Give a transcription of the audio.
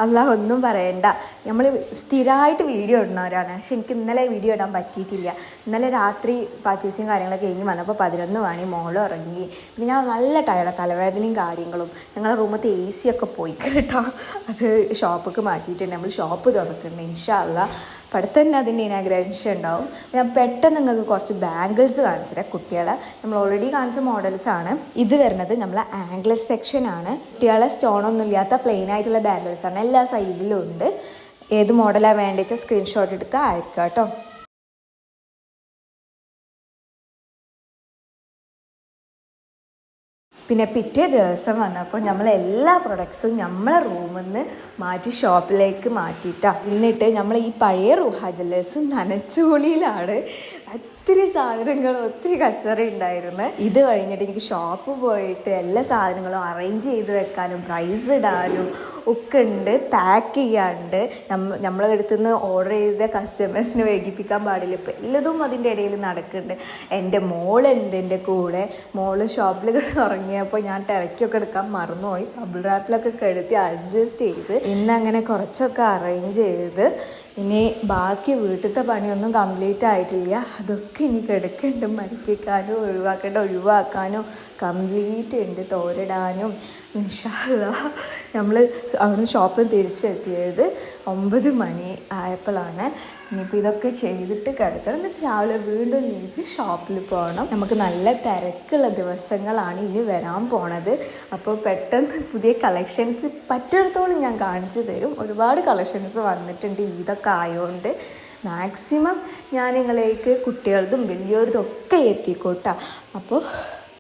അല്ലാ ഒന്നും പറയണ്ട. നമ്മൾ സ്ഥിരമായിട്ട് വീഡിയോ ഇടുന്നവരാണ്. പക്ഷെ എനിക്ക് ഇന്നലെ വീഡിയോ ഇടാൻ പറ്റിയിട്ടില്ല. ഇന്നലെ രാത്രി പർച്ചേസിങ് കാര്യങ്ങളൊക്കെ കഴിഞ്ഞ് വന്നപ്പോൾ 11 മണി, മോൾ ഉറങ്ങി. പിന്നെ ഞാൻ നല്ല ടയർഡാണ്, തലവേദനയും കാര്യങ്ങളും. ഞങ്ങളുടെ റൂമത്തെ AC ഒക്കെ പോയി കേട്ടോ. അത് ഷോപ്പിലേക്ക് മാറ്റിയിട്ടുണ്ട്. നമ്മൾ ഷോപ്പ് തുറക്കുന്നുണ്ട് ഇൻഷാ അല്ലാ. അടുത്ത് തന്നെ അതിൻ്റെ ഇനാഗ്രേഷൻ ഉണ്ടാവും. ഞാൻ പെട്ടെന്ന് നിങ്ങൾക്ക് കുറച്ച് ബാംഗിൾസ് കാണിച്ചിട്ട് കുട്ടികളെ നമ്മൾ ഓൾറെഡി കാണിച്ച മോഡൽസാണ്. ഇത് വരുന്നത് നമ്മളെ ആംഗ്ലർ സെക്ഷനാണ്. കുട്ടികളെ സ്റ്റോണൊന്നും ഇല്ലാത്ത പ്ലെയിൻ ആയിട്ടുള്ള ബാംഗിൾസാണ്. എല്ലാ സൈസിലും ഉണ്ട്. ഏത് മോഡലാണ് വേണ്ടിയിട്ട് സ്ക്രീൻഷോട്ട് എടുക്കുക, അയക്കുക കേട്ടോ. പിന്നെ പിറ്റേ ദിവസം വന്നപ്പോൾ നമ്മൾ എല്ലാ പ്രൊഡക്ട്സും നമ്മളെ റൂമിൽ നിന്ന് മാറ്റി ഷോപ്പിലേക്ക് മാറ്റിയിട്ടാണ്. എന്നിട്ട് നമ്മൾ ഈ പഴയ റൂഹ ജ്വല്ലേഴ്സ് നനച്ചുകൂലിയിലാണ്. ഒത്തിരി സാധനങ്ങളും ഒത്തിരി കച്ചറ ഉണ്ടായിരുന്നു. ഇത് കഴിഞ്ഞിട്ട് എനിക്ക് ഷോപ്പ് പോയിട്ട് എല്ലാ സാധനങ്ങളും അറേഞ്ച് ചെയ്ത് വെക്കാനും പ്രൈസ് ഇടാനും ഒക്കെ ഉണ്ട്. പാക്ക് ചെയ്യാണ്ട് നമ്മളെ അടുത്ത് നിന്ന് ഓർഡർ ചെയ്ത കസ്റ്റമേഴ്സിനെ വൈകിപ്പിക്കാൻ പാടില്ല. ഇപ്പം എല്ലതും അതിൻ്റെ ഇടയിൽ നടക്കുന്നുണ്ട്. എൻ്റെ മോളുണ്ട് എൻ്റെ കൂടെ. മോള് ഷോപ്പിൽ ഉറങ്ങിയപ്പോൾ ഞാൻ ടെറക്കൊക്കെ എടുക്കാൻ മറന്നുപോയി. ബബിൾ റാപ്പിലൊക്കെ കെടുത്തി അഡ്ജസ്റ്റ് ചെയ്ത് ഇന്നങ്ങനെ കുറച്ചൊക്കെ അറേഞ്ച് ചെയ്ത് ഇനി ബാക്കി വീട്ടിലത്തെ പണിയൊന്നും കംപ്ലീറ്റ് ആയിട്ടില്ല. അതൊക്കെ ഇനി കിടക്കുന്നുണ്ട്. മടിക്കാനും ഒഴിവാക്കാനും കംപ്ലീറ്റ് ഉണ്ട്. തോരിടാനും. ഇൻഷാ അല്ലാ നമ്മൾ അവിടെ ഷോപ്പിൽ തിരിച്ചെത്തിയത് 9 മണി ആയപ്പോഴാണ്. ഇനിയിപ്പോൾ ഇതൊക്കെ ചെയ്തിട്ട് കിടക്കണം. എന്നിട്ട് രാവിലെ വീണ്ടും നീച്ച് ഷോപ്പിൽ പോകണം. നമുക്ക് നല്ല തിരക്കുള്ള ദിവസങ്ങളാണ് ഇനി വരാൻ പോണത്. അപ്പോൾ പെട്ടെന്ന് പുതിയ കളക്ഷൻസ് പറ്റിടത്തോളം ഞാൻ കാണിച്ചു തരും. ഒരുപാട് കളക്ഷൻസ് വന്നിട്ടുണ്ട്. ഇതൊക്കെ ആയതുകൊണ്ട് മാക്സിമം ഞാൻ നിങ്ങളേക്ക് കുട്ടികളതും വലിയവരതും ഒക്കെ എത്തിക്കോട്ടാ. അപ്പോൾ